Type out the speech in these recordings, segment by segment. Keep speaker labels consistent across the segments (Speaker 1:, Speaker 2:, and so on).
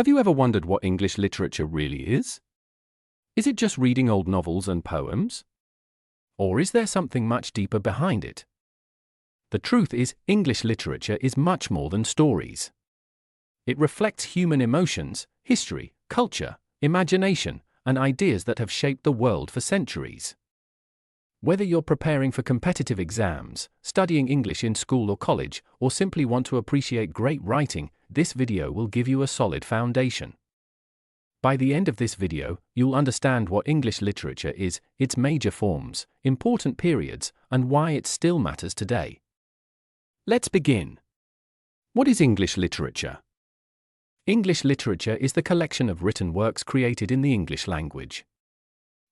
Speaker 1: Have you ever wondered what English literature really is? Is it just reading old novels and poems? Or is there something much deeper behind it? The truth is, English literature is much more than stories. It reflects human emotions, history, culture, imagination, and ideas that have shaped the world for centuries. Whether you're preparing for competitive exams, studying English in school or college, or simply want to appreciate great writing, this video will give you a solid foundation. By the end of this video, you'll understand what English literature is, its major forms, important periods, and why it still matters today. Let's begin. What is English literature? English literature is the collection of written works created in the English language.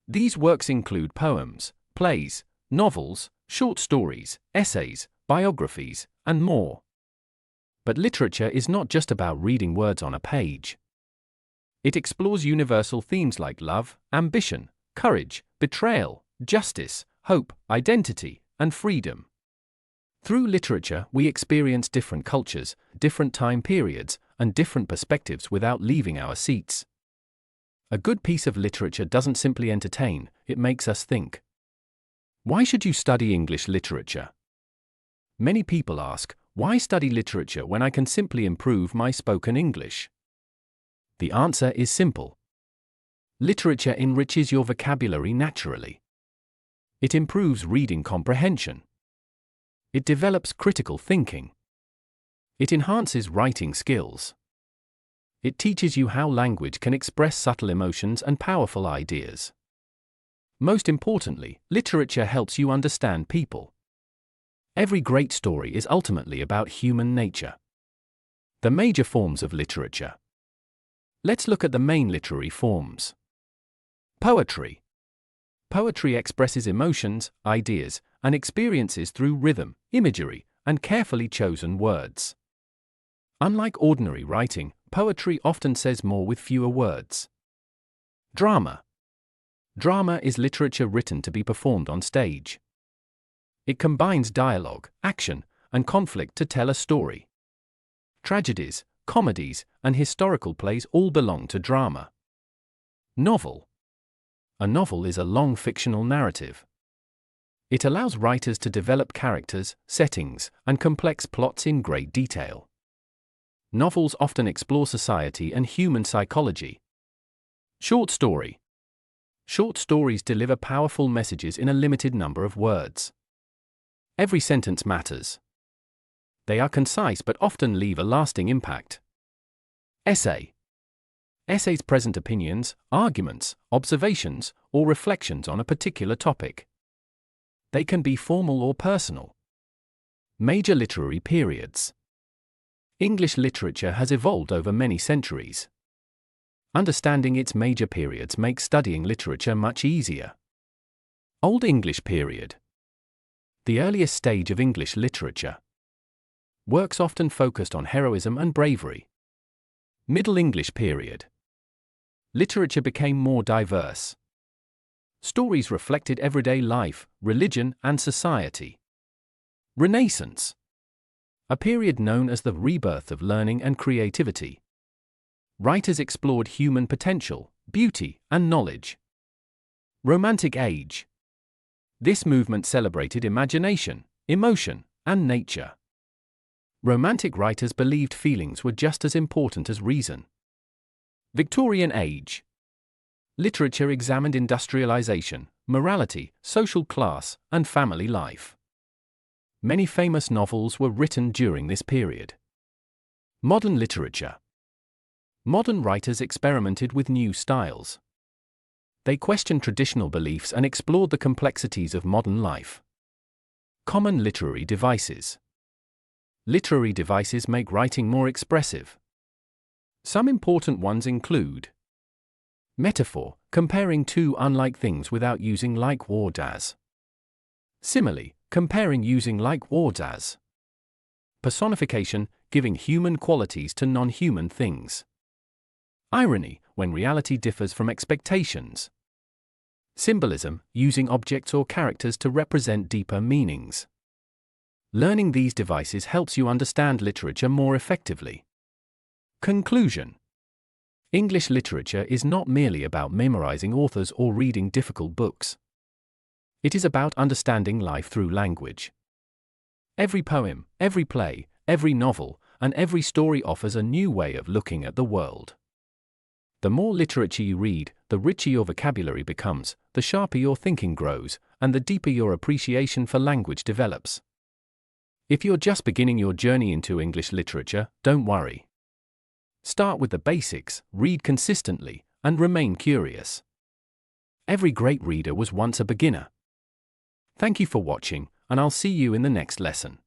Speaker 1: These works include poems, plays, novels, short stories, essays, biographies, and more. But literature is not just about reading words on a page. It explores universal themes like love, ambition, courage, betrayal, justice, hope, identity, and freedom. Through literature, we experience different cultures, different time periods, and different perspectives without leaving our seats. A good piece of literature doesn't simply entertain, it makes us think. Why should you study English literature? Many people ask, why study literature when I can simply improve my spoken English? The answer is simple. Literature enriches your vocabulary naturally. It improves reading comprehension. It develops critical thinking. It enhances writing skills. It teaches you how language can express subtle emotions and powerful ideas. Most importantly, literature helps you understand people. Every great story is ultimately about human nature. The major forms of literature. Let's look at the main literary forms. Poetry. Poetry expresses emotions, ideas, and experiences through rhythm, imagery, and carefully chosen words. Unlike ordinary writing, poetry often says more with fewer words. Drama. Drama is literature written to be performed on stage. It combines dialogue, action, and conflict to tell a story. Tragedies, comedies, and historical plays all belong to drama. Novel. A novel is a long fictional narrative. It allows writers to develop characters, settings, and complex plots in great detail. Novels often explore society and human psychology. Short story. Short stories deliver powerful messages in a limited number of words. Every sentence matters. They are concise but often leave a lasting impact. Essay. Essays present opinions, arguments, observations, or reflections on a particular topic. They can be formal or personal. Major literary periods. English literature has evolved over many centuries. Understanding its major periods makes studying literature much easier. Old English period. The earliest stage of English literature. Works often focused on heroism and bravery. Middle English period. Literature became more diverse. Stories reflected everyday life, religion, and society. Renaissance. A period known as the rebirth of learning and creativity. Writers explored human potential, beauty, and knowledge. Romantic age. This movement celebrated imagination, emotion, and nature. Romantic writers believed feelings were just as important as reason. Victorian age. Literature examined industrialization, morality, social class, and family life. Many famous novels were written during this period. Modern literature. Modern writers experimented with new styles. They questioned traditional beliefs and explored the complexities of modern life. Common literary devices. Literary devices make writing more expressive. Some important ones include metaphor, comparing two unlike things without using like words as. Simile, comparing using like words as. Personification, giving human qualities to non-human things. Irony, when reality differs from expectations. Symbolism, using objects or characters to represent deeper meanings. Learning these devices helps you understand literature more effectively. Conclusion. English literature is not merely about memorizing authors or reading difficult books. It is about understanding life through language. Every poem, every play, every novel, and every story offers a new way of looking at the world. The more literature you read, the richer your vocabulary becomes, the sharper your thinking grows, and the deeper your appreciation for language develops. If you're just beginning your journey into English literature, don't worry. Start with the basics, read consistently, and remain curious. Every great reader was once a beginner. Thank you for watching, and I'll see you in the next lesson.